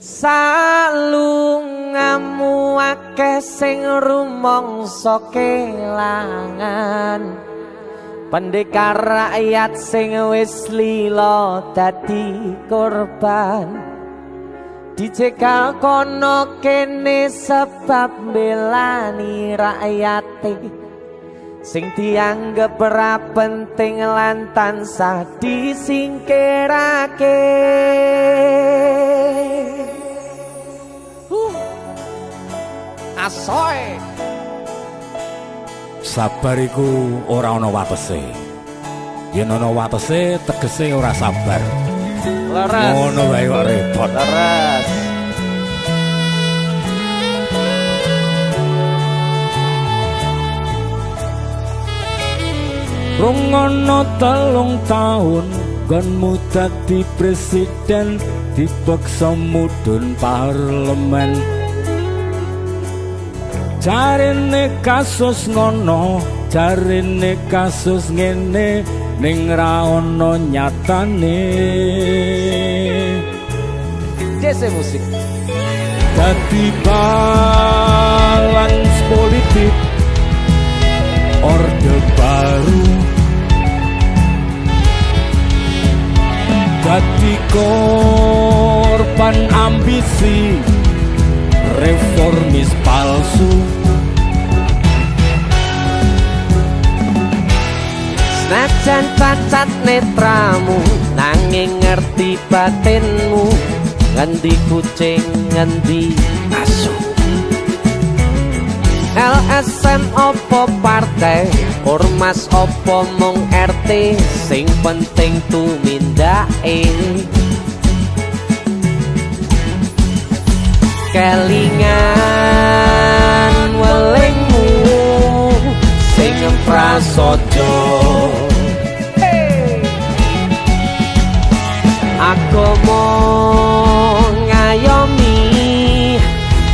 Salungamu akeh sing rumangsa kelangan, pendekar rakyat sing wis lila dadi korban, dicegal kono kene sebab belani rakyate sing dianggep ora penting lan tansah disingkirake. Asoy sabar iku ora ana watese. Yen ana watese tegese ora sabar. Leres. Ngono wae kok repot. Leres. Rungono 3 taun gonmu dadi presiden, dipaksa mudhun parlemen. Jarine kasus ngono, jarine kasus ngene, ning ra ono nyatane. Dese musik dadi balance politik orde baru, dadi korban ambisi reformis palsu. Senajan cacat netramu nanging ngerti batinmu, ngendi kucing ngendi asu. LSM opo partai, ormas opo mung RT, sing penting tumindake. Kelingan welingmu sing prasaja, agama ngayomi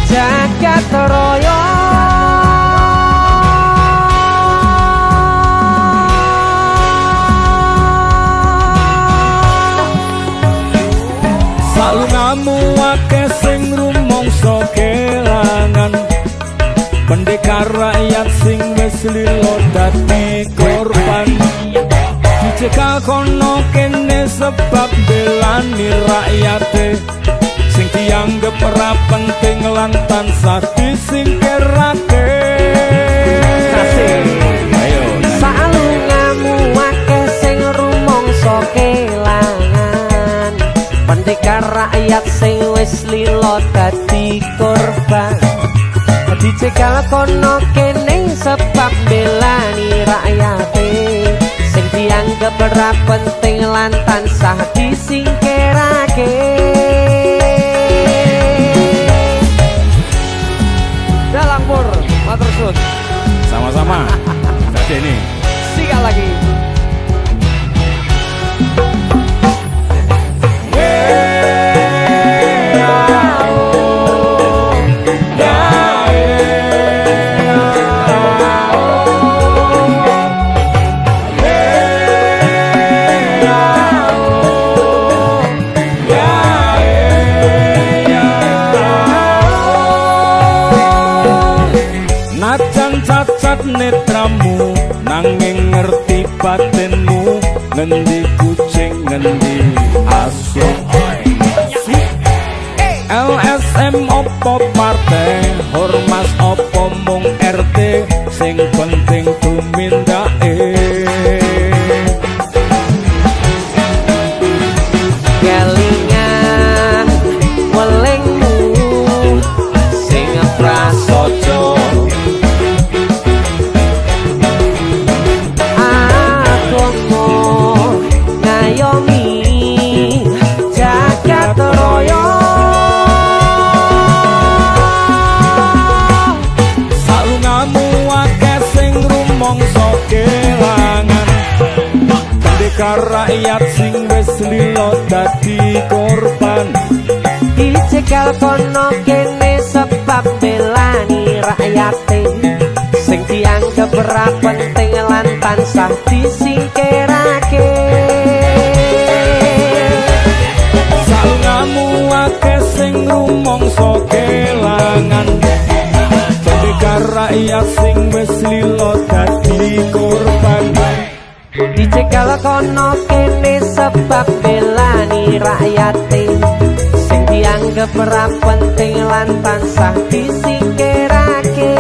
jagat raya. Salungamu akeh sing rumangsa kelangan, pendekar rakyat sing wis lila dadi korban, dicegal kono kene sebab belani rakyate sing dianggep ora penting lan tansah disingkirake. Ayo salungamu akeh sing rumangsa kelangan, pendekar rakyat sing wis lila dadi korban, dicegal kono kene sebab belani rakyate sing dianggep ora penting lan tansah disingkirake. Dalang Pur, matur suwun. sama-sama. Jadi ini Sikal lagi. cacat netramu nanging ngerti batinmu, ngendi kucing ngendi asu. LSM opo partai, ormas opo mung RT, sing penting tumindake. Kelingan welingmu sing prasaja, rakyat sing wis lila dadi korban, dicegal kono kene sebab belani rakyate sing dianggep ora penting lan tansah disingkirake. Salungamu akeh sing mongso kelangan. Pendekar rakyat sing wis lilo dadi korban, dicekel kono kene sebab belani rakyate sing dianggep ora penting lan tansah disingkirake.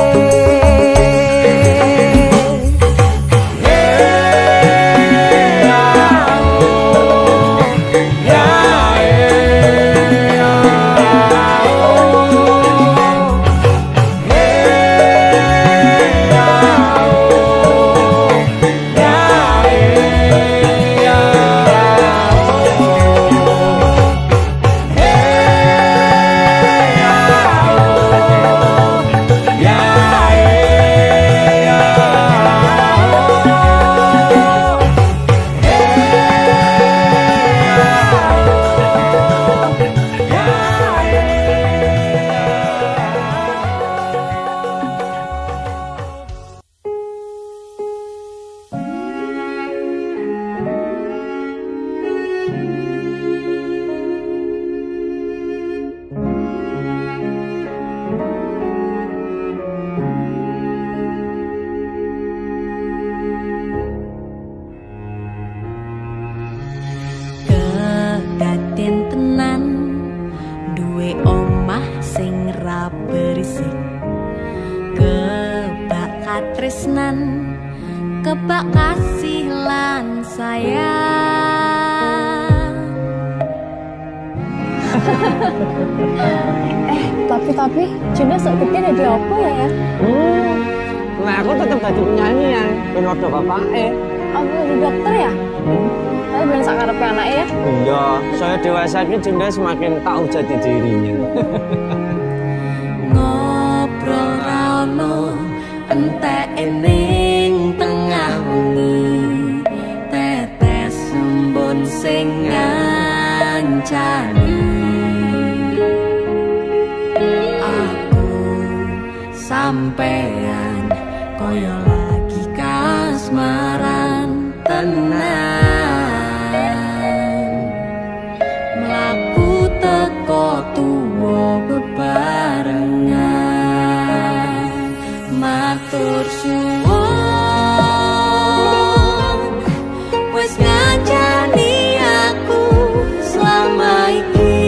Tresnan kebak kasih lan sayang. Tapi Junda sok gede ada apa ya? Nah aku tetap jadi penyanyi ya, bener do bapake. Apa jadi dokter ya? Tapi bener sak karepe anake ya? Iya, saya dewasa ini Junda semakin tahu jati dirinya. Ngobrol rano entek ening tengah wengi, tetes embun sing ngancani. Aku sampean koyo lagi kasmaran tenan, mlaku teko tuwa bebarengan. Matur suwun wis ngancani aku selama iki,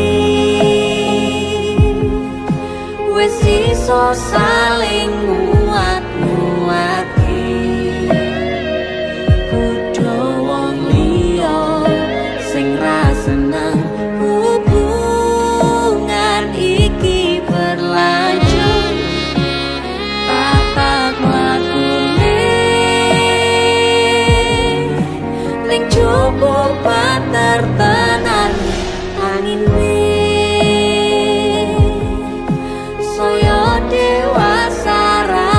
wis iso saling nguat-nguati. Kudu wong liya sing ra seneng hubungan iki berlanjut. Tatak mlakune ning cukup pater tenan angin saya dewasa ra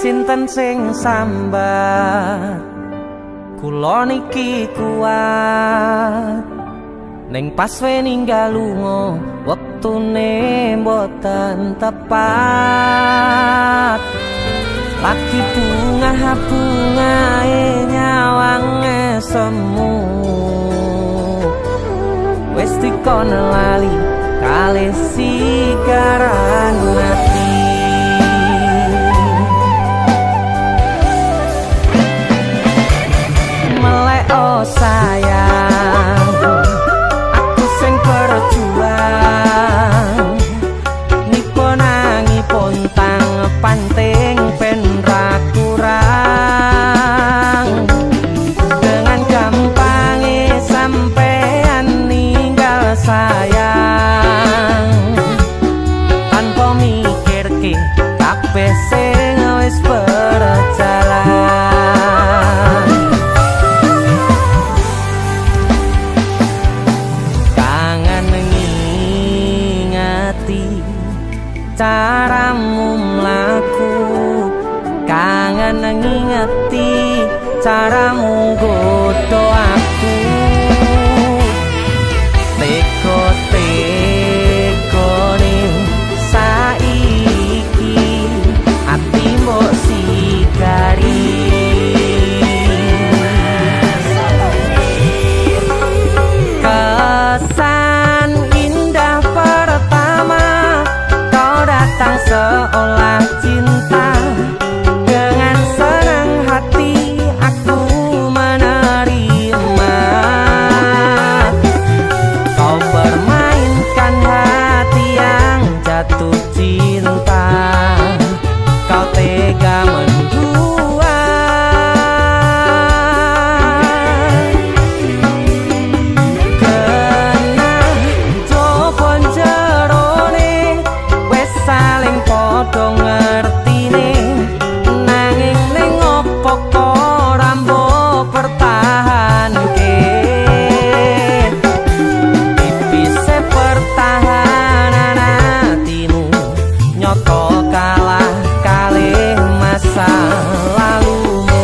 sinten sing sambat kula niki kuat ning pas we ninggal lunga wektune mboten tepat lagi bungae nyawange semu wis dikono lali kalih sigaran ati melek oh sayang aku sing berjuang nipo nangipun tang panting ben ra kurang dengan gampangnya sampean ninggal sayang tanpa mikir ke kabeh sing wis berjalan kangen ngingati caramu mlaku kangen ngingati caramu nggodho aku teko-tekone saiki ati mbok sigari kesan indah pertama kau datang seolah cinta dengan senang hati aku menerima kau permainkan hati yang jatuh cinta kau tega mendua kena jopon jerone wes saling podo ngertine nanging ning opo kok rambo pertahanke tipise pertahanan hatimu nyoto kalah kalih masa lalumu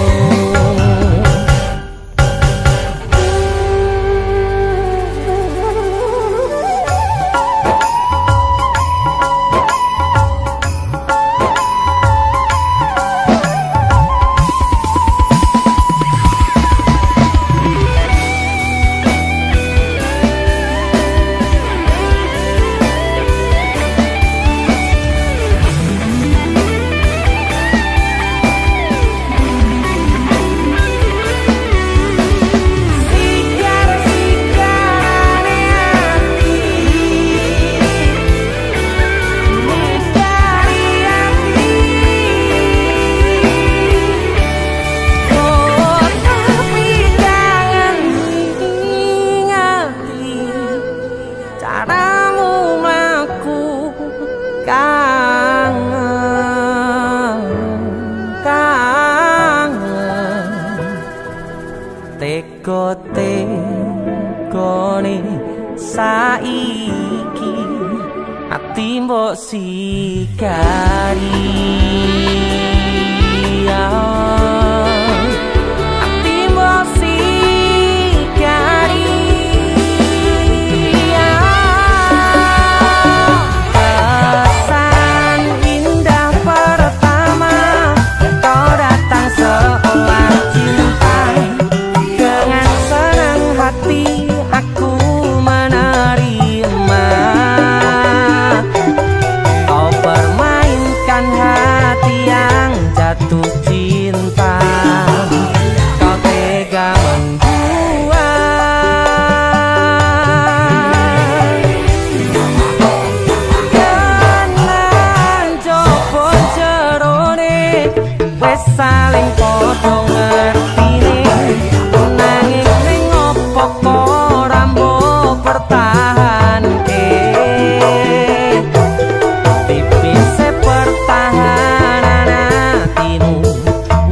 caramu mlaku kangen teko-tekone saiki ati mbok sigari ati mbok sigari kesan indah pertama kau datang seolah cinta dengan senang hati aku menerima kau permainkan hati yang jatuh cinta kau tega membuat kanan jopon jerone wes saling podo ngertine nanging ning opo kok rambo pertahanke tipise pertahanan hatimu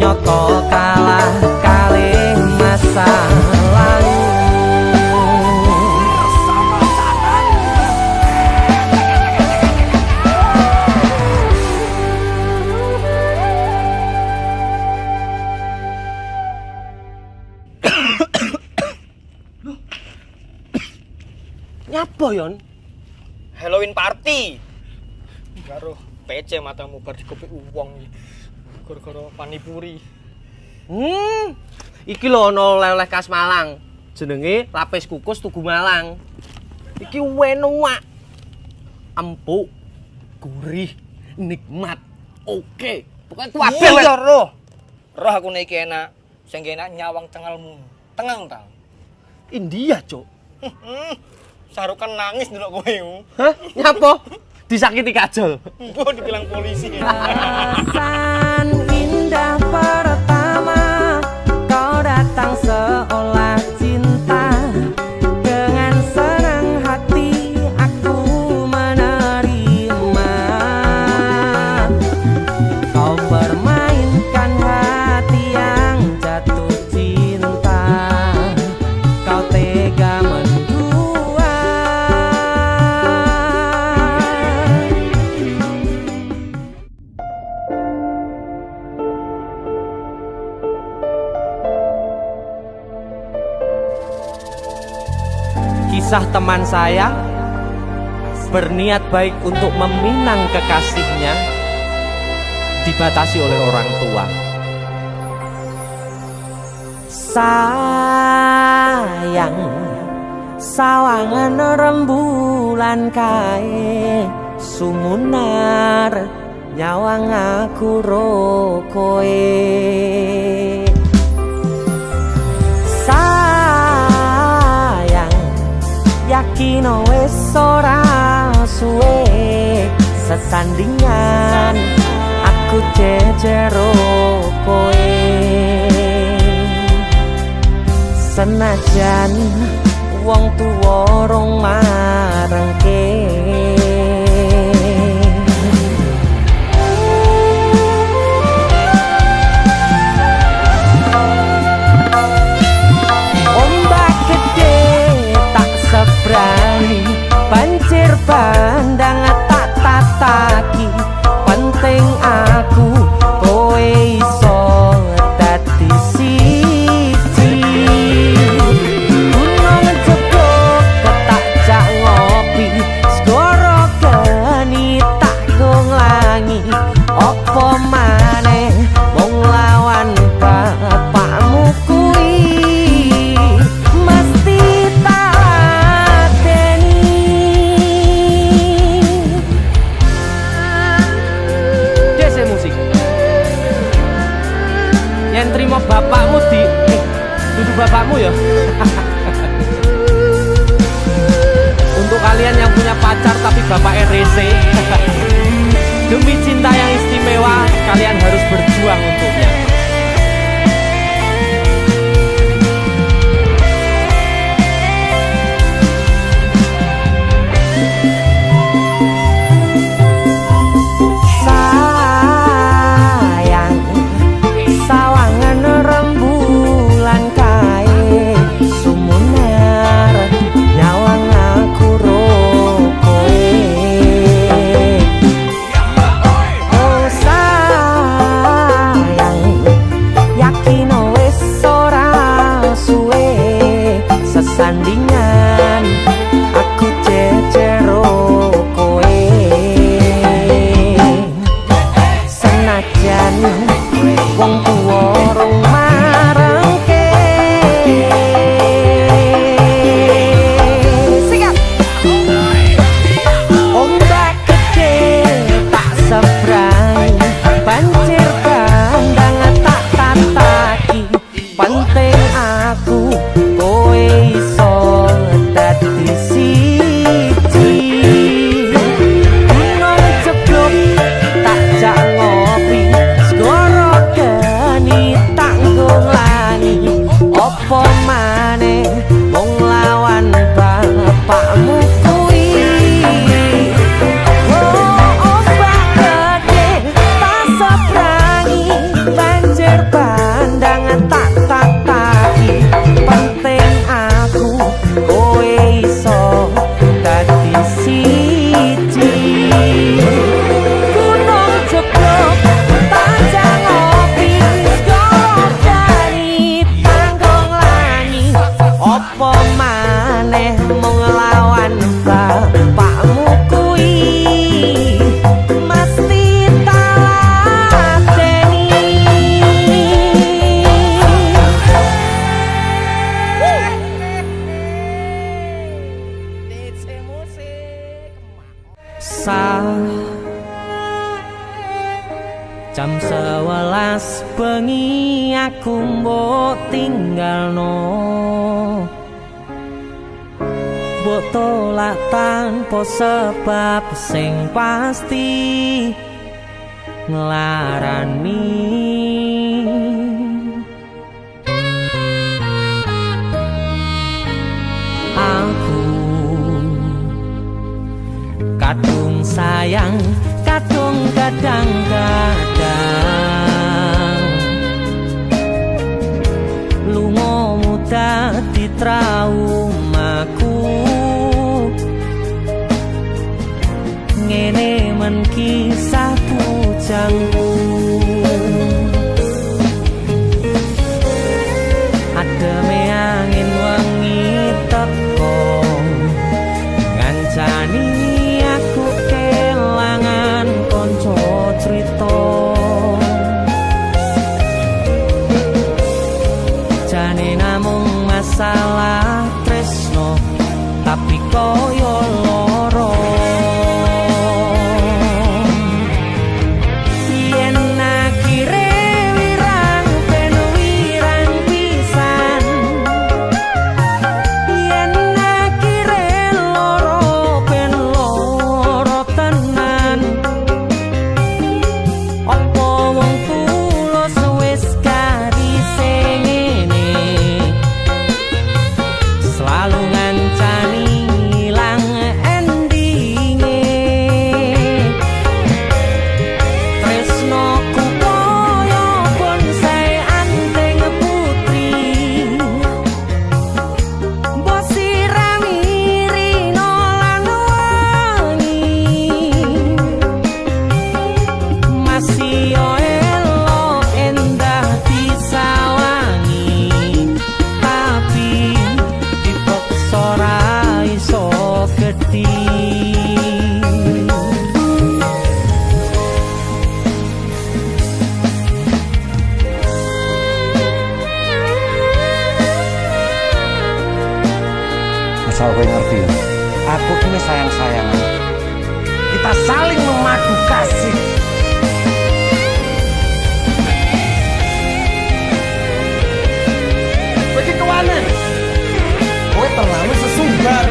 nyoto kalah kalih masa lalu Nyapa yon? Halloween party. Karo PC matamu bar dikopi uwong iki. Gara-gara panipuri. Iki lho ana oleh-oleh khas Malang. Jenenge lapis kukus Tugu Malang. Iki enak. Empuk, gurih, nikmat. Oke. Pokoknya kuwabe Iya roh. Roh aku nek iki enak. Sing enak nyawang cengalmu. Tengang ta. India, Cuk. Sarukan nangis ndelok kowe. Hah? Nyapa? Disakiti kajol. Mbok dibilang polisi. Perasaan indah pertama kau datang seolah cinta. Dengan senang hati aku menerima. Kau permainkan hati yang jatuh cinta. Kau tega mendua. Kisah teman saya berniat baik untuk meminang kekasihnya dibatasi oleh orang tua. Sayang, sawangan rembulan kae sumunar nyawang aku rokoe. Yakin wis ora suwe sesandingan aku jejero kowe. Senajan wong tuwa rong marengke. Sebrani banjir bandang tak tataki. Penting aku kowe iso dadi siji. Gunung jebok ketak jak ngopi. Segoro geni tak gonglangi. Apa maneh wong lawan bapakmu kuwi. Yang terima bapakmu duduk bapakmu ya. Untuk kalian yang punya pacar tapi bapaknya rese, demi cinta yang istimewa kalian harus berjuang untuknya. Sewelas bengi aku mbok tinggalno, mbok tolak tanpa sebab sing pasti nglarani. Aku kadung sayang, kadung kadang-kadang lungamu dadi traumaku. Ngene men kisah bujangku, ademe angin wengi teko ngancani aku kelangan konco crita. Jane namung masalah tresno tapi koyo loro. Yen akhire wirang ben wirang pisan, yen akhire loro ben loro tenan. Apa wong tulus wis karise ngene, selalu ngancani ilang endinge. Tresnoku koyo bonsai anteng putri, mbok sirami rino lan wangi. Masih yo elok endah disawangi, tapi dipaksa ora iso gedhi. Asal kowe ngerti, aku kini sayang-sayangan. Kita saling memadu kasih. Pergi ke mana? Kowe terlalu sesumbar.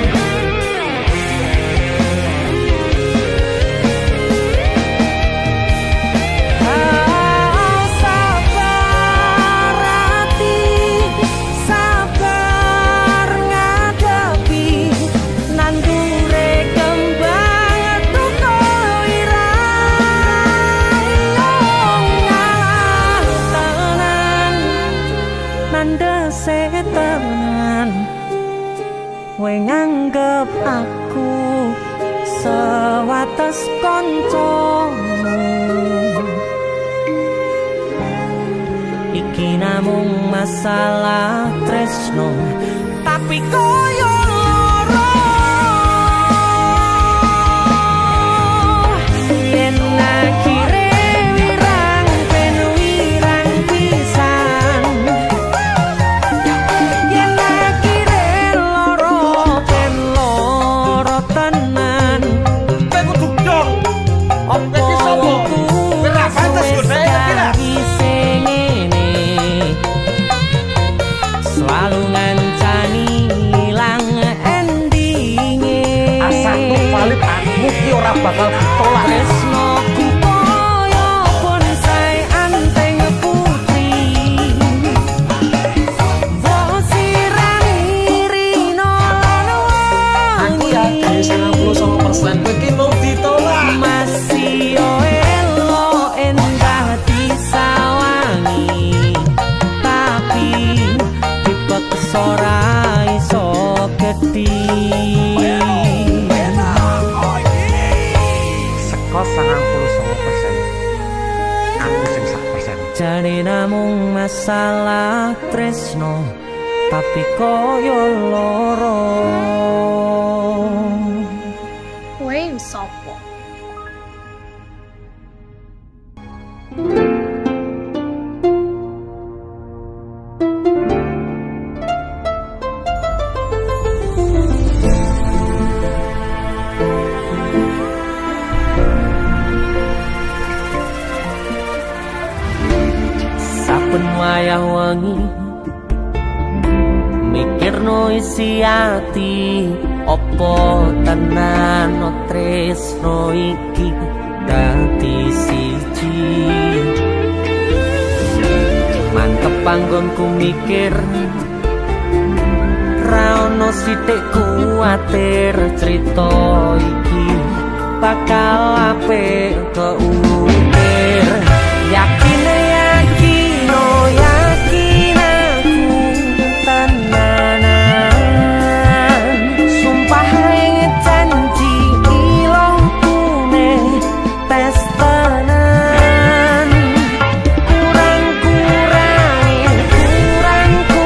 Sabar hati, sabar ngadepi nandure kembang duka irang tenan, nandese tenan. Kowe nganggep aku sewates koncomu, iki namung masalah tresno tapi koyo loro. Yen akhire wirang ben wirang pisan, yen akhire loro ben loro tenan. Kowe kudu dong. Apa Iki sapa? Ora pantes wis godhek iki lah. karise ngene, selalu ngancani ilang endinge. Asakku valid, aku ki ora bakal ditolak. Tresnoku koyo bonsai anteng putri, mbok sirami rino lan Aku yakin wangi. 99% kowe iki mau ditolak. Masih yo elok endah disawangi, tapi dipaksa ora iso gedhi. Seko 99%. Aku sing 1%. Jane namung masalah tresno tapi koyo loro. Kowe sopo? saben wayah wengi mikirno isi ati opo tenan tresno iki dadi siji mantep panggonku mikir ra ono sithik kuwatir crita iki bakal apik keukir yakin aku tenanan sumpah ing janji ilongkune tes tenan kurangku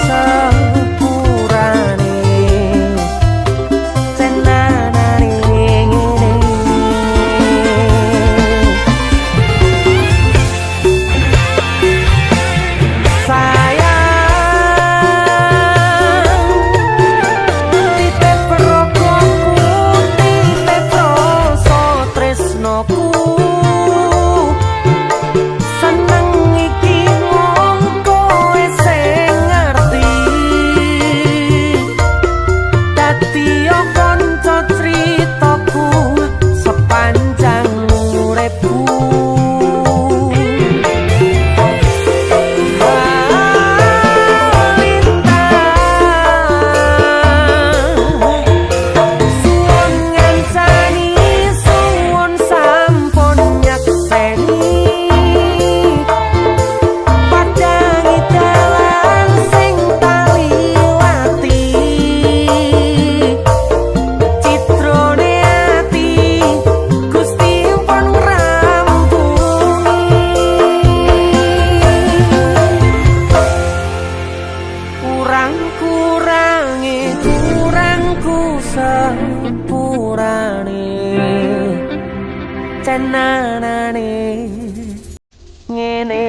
sepurane tenanane ngene tenanane ngene.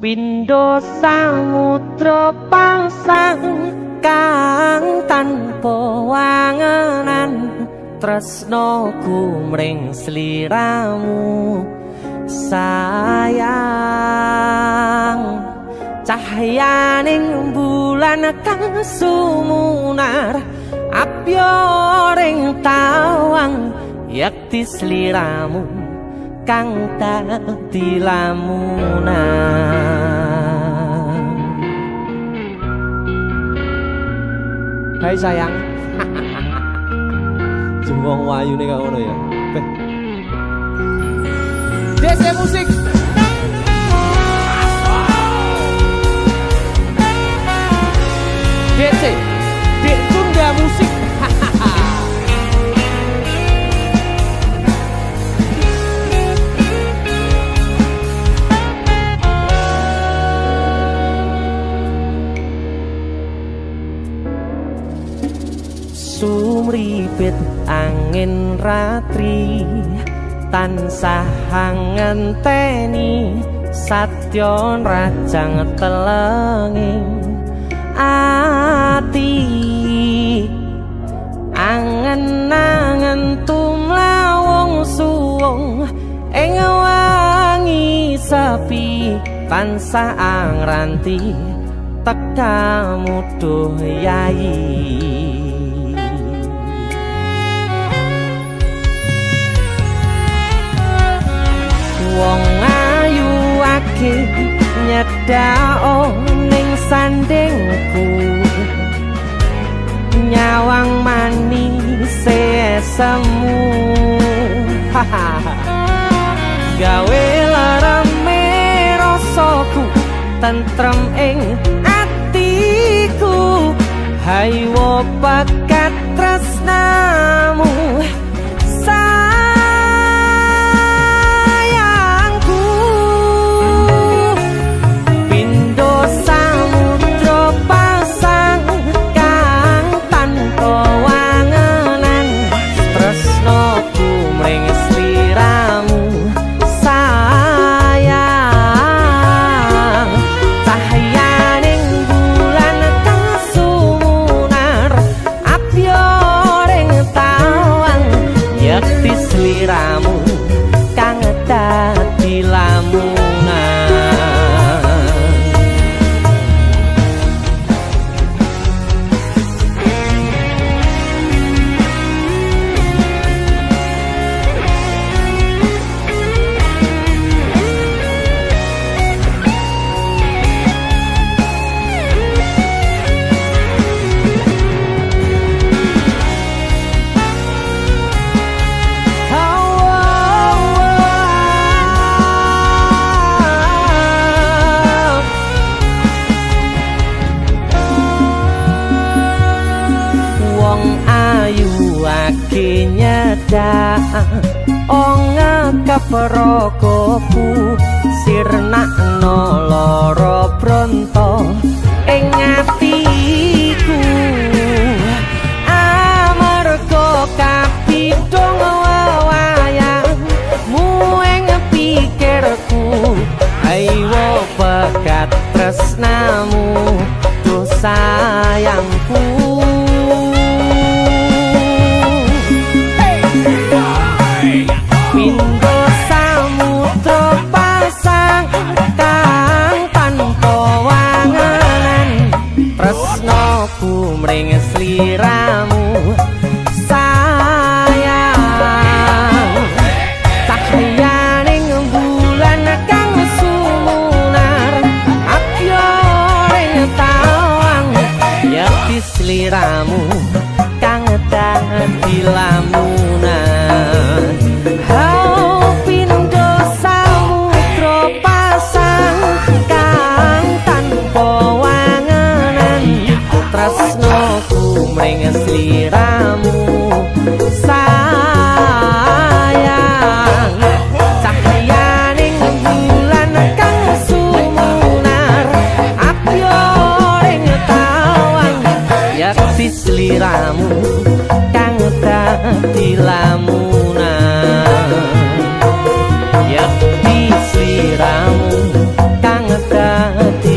Pindho samudra pasang kang tanpa wangenan tresnaku mring sliramu sayang cahyaning bulan kang sumunar apyoring tawang yakti sliramu kang dadi lamunan. Hai sayang. Jembong wayu nih ngono ya. DC musik. DC Dek Tunda Musik. bibit angin ratri tansah ngenteni satyon rajang telenging ati angen-angen tumlawung suwung ing wangi sepi tansah angranti tekamu duh yayi wong ayu ake nyedhao ning sandingku nyawang manis semu gawe larame rasaku tentrem ing atiku haywo bakat tresnamu Prokoku sirnakno lara bronto ing atiku amarga kapidhong wayangmu ing pikirku ayo bakat tresnamu duh sayangku mring sliramu sayang cahyaning bulan kang sumunar apyo ing tawang yakti sliramu kang dadi lamunan hau pindho samudra pasang kang tanpa tresnoku mring sliramu sayang cahyaning bulan kang sumunar apyo ing tawang yakti sliramu kang dadi lamunan yakti sliramu kang dadi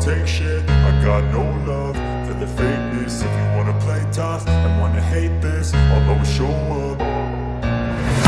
take shit. I got no love for the fakeness. If you wanna play tough and wanna hate this, I'll always show up.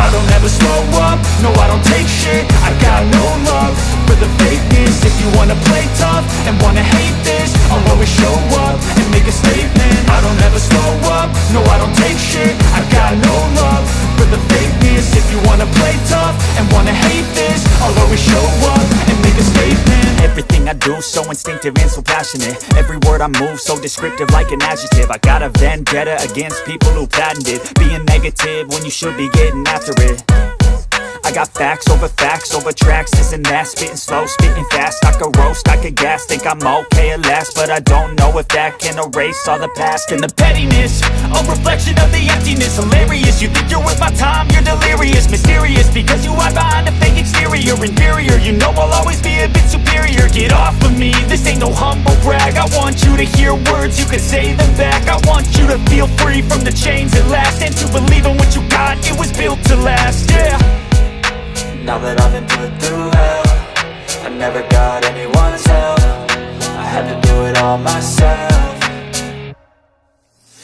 I don't ever slow up, no I don't take shit. I got no love for the fakeness. If you wanna play tough and wanna hate this, I'll always show up and make a statement. I don't ever slow up, no I don't take shit. I got no love for the fakeness. If you wanna play tough and wanna hate this, I'll always show up and make a statement. Everything I do so instinctive and so passionate. Every word I move so descriptive like an adjective. I got a vendetta against people who patented being negative when you should be getting after it. I got facts over tracks, this and that. Spitting slow, spitting fast, I could roast, I could gas. Think I'm okay at last, but I don't know if that can erase all the past. And the pettiness, a reflection of the emptiness. Hilarious, you think you're worth my time, you're delirious. Mysterious, because you hide behind a fake exterior. Inferior, you know I'll always be a bit superior. Get off of me, this ain't no humble brag. I want you to hear words, you can say them back. I want you to feel free from the chains at last, and to believe in what you got, it was built to last, yeah. Now that I've been put through hell, I never got anyone's help, I had to do it all myself.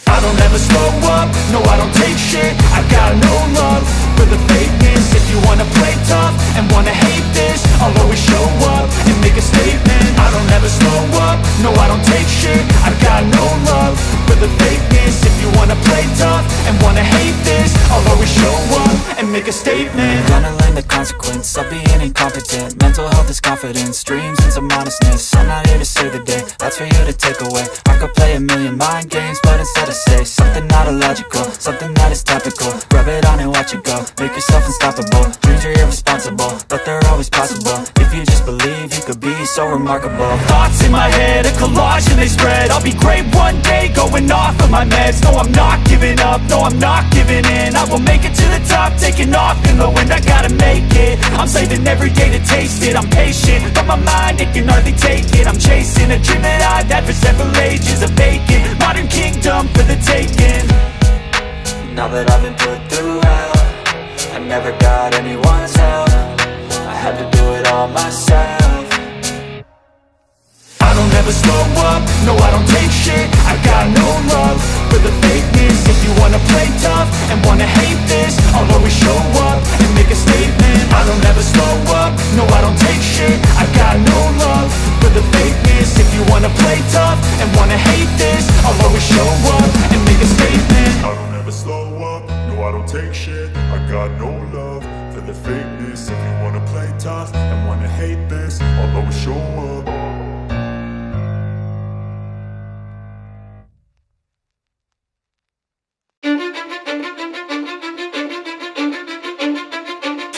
I don't ever slow up, no I don't take shit. I got no love for the fakeness. If you wanna play tough and wanna hate this, I'll always show up and make a statement. I don't ever slow up, no I don't take shit. I got no love for the fakeness. If you wanna play tough and wanna hate this, I'll always show up and make a statement. Gonna learn the consequence of being incompetent. Mental health is confidence, dreams and some honestness. I'm not here to save the day, that's for you to take away. I could play a million mind games, but instead I say something not illogical, something that is topical. Rub it on and watch it go, make yourself unstoppable. Dreams are irresponsible, but they're always possible. If you just believe, you could be so remarkable. Thoughts in my head, a collage and they spread. I'll be great one day, going off of my meds. No, I'm not giving up, no, I'm not giving in. I will make it to the top, taking off in the wind. I gotta make it, I'm saving every day to taste it. I'm patient, but my mind, it can hardly take it. I'm chasing a dream that I've had for several ages. A vacant, modern kingdom for the taking. Now that I've been put through hell, I never got anyone's help, I had to do it all myself. I don't ever slow up, no I don't take shit. I got no love for the fakeness. If you wanna play tough and wanna hate this, I'll always show up and make a statement. I don't ever slow up, no I don't take shit. I got no love for the fakeness. If you wanna play tough and wanna hate this, I'll always show up and make a statement. I don't ever slow up, no I don't take shit. I got no love for the fakeness. If you wanna play tough and wanna hate this, I'll always show up.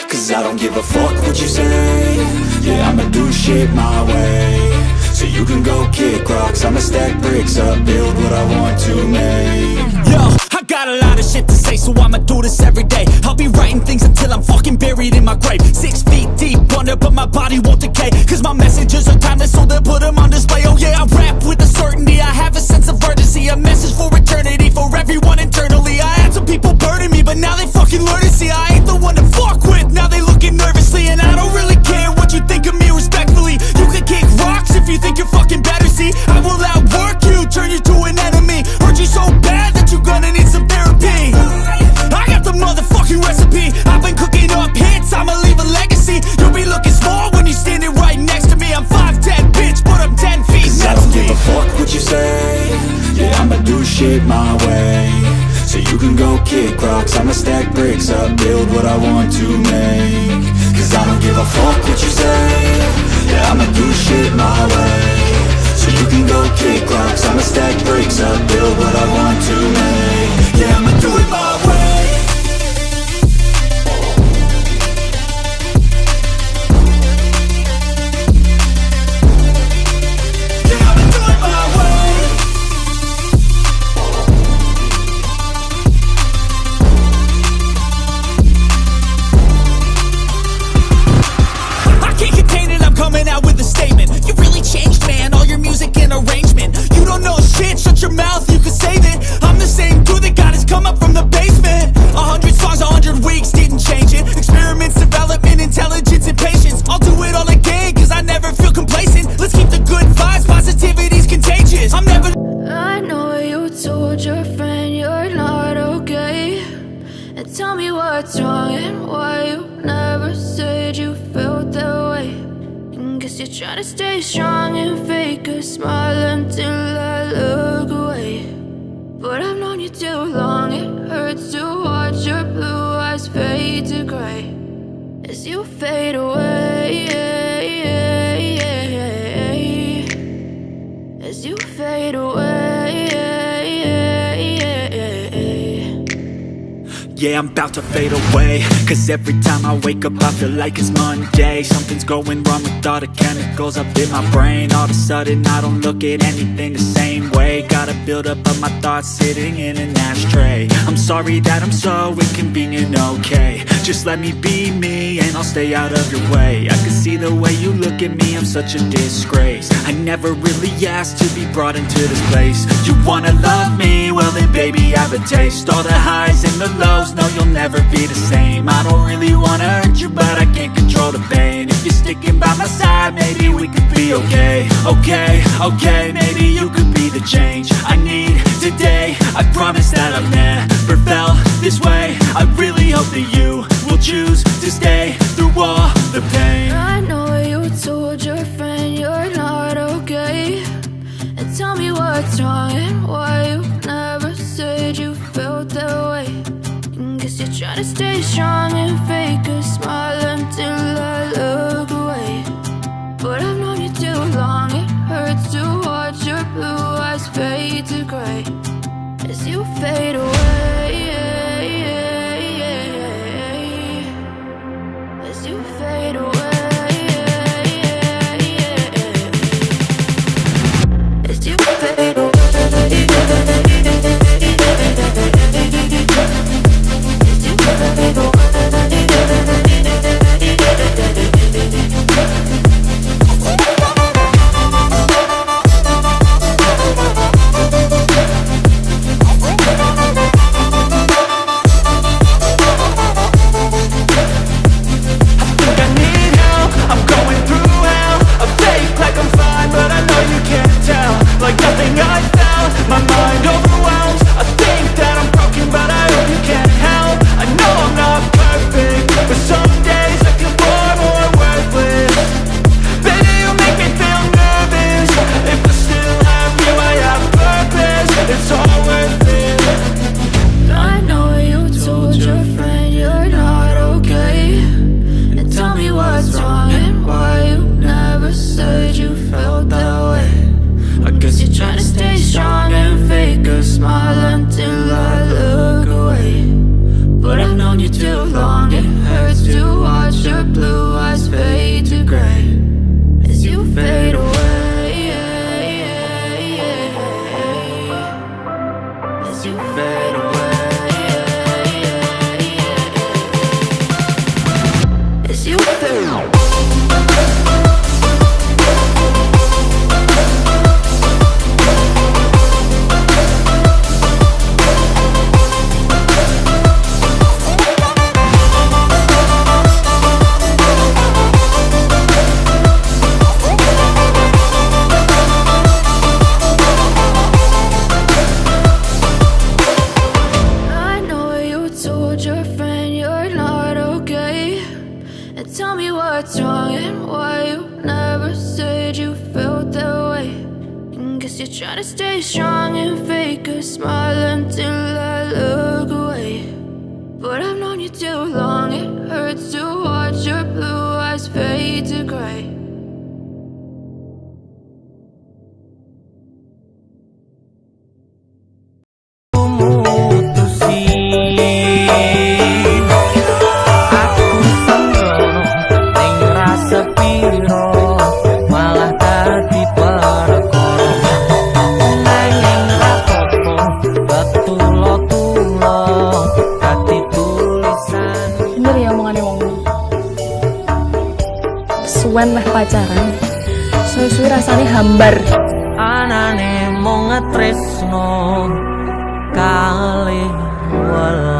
Cause I don't give a fuck what you say. Yeah, I'ma do shit my way. So you can go kick rocks, I'ma stack bricks up, build what I want to make. Yo, I got a lot of shit to say, so I'ma do this every day. I'll be writing things until I'm fucking buried in my grave. 6 feet deep under, but my body won't decay. Cause my messages are timeless, so they'll put them on display. Oh yeah, I rap with a certainty, I have a sense of urgency. A message for eternity, for everyone internally. I had some people burning me, but now they fucking learn to see I ain't the one to fuck with, now they looking nervously. And I don't really care what you think of me respectfully. You can kick rocks if you think you're fucking better, see. I will outwork you, turn you to an enemy. Hurt you so bad that you're gonna need some therapy. I got the motherfucking recipe, I've been cooking up hits, I'ma leave a legacy. You'll be looking small when you're standing right next to me. I'm 5'10", bitch, but I'm 10 feet Cause I don't give a fuck what you say. Yeah, I'ma do shit my way. So you can go kick rocks, I'ma stack bricks up, build what I want to make. Cause I don't give a fuck what you say. Yeah, I'ma do shit my way. So you can go kick rocks, I'ma stack bricks up, build what I want to make. Yeah, I'ma do it my way. Coming out with a statement. You really changed, man, all your music and arrangement. You don't know shit, shut your mouth, you can save it. I'm the same dude that got his come up from the basement. 100 songs, 100 weeks, didn't change it. Experiments, development, intelligence, and patience. I'll do it all again, cause I never feel complacent. Let's keep the good vibes, positivity's contagious. I'm never. I know you told your friend you're not okay, and tell me what's wrong and why you never said you felt that way. Guess you're trying to stay strong and fake a smile until I look away. But I've known you too long, it hurts to watch your blue eyes fade to gray as you fade away, as you fade away. yeah, I'm about to fade away. Cause every time I wake up I feel like it's Monday. Something's going wrong with all the chemicals up in my brain. All of a sudden I don't look at anything the same way. Gotta build up of my thoughts sitting in an ashtray. I'm sorry that I'm so inconvenient, okay. Just let me be me and I'll stay out of your way. I can see the way you look at me, I'm such a disgrace. I never really asked to be brought into this place. You wanna love me? Well then baby I have a taste. All the highs and the lows, no you'll never be the same. I don't really wanna hurt you but I can't control the pain. If you're sticking by my side, maybe we could be okay. Okay, maybe you could be the change I need today. I promise that I've never felt this way. I really hope that you will choose to stay through all the pain. I know you told your friend you're not okay, and tell me what's wrong and why you never said you felt that way. Guess you're trying to stay strong and fake a smile until I look away. But I've known you too long, it hurts to watch your blue eyes fade to gray as you fade away. As you fade away. As you fade away. Suwen meh pacaran, suwi-suwi rasane hambar. Anane mung ngetresno kali welas.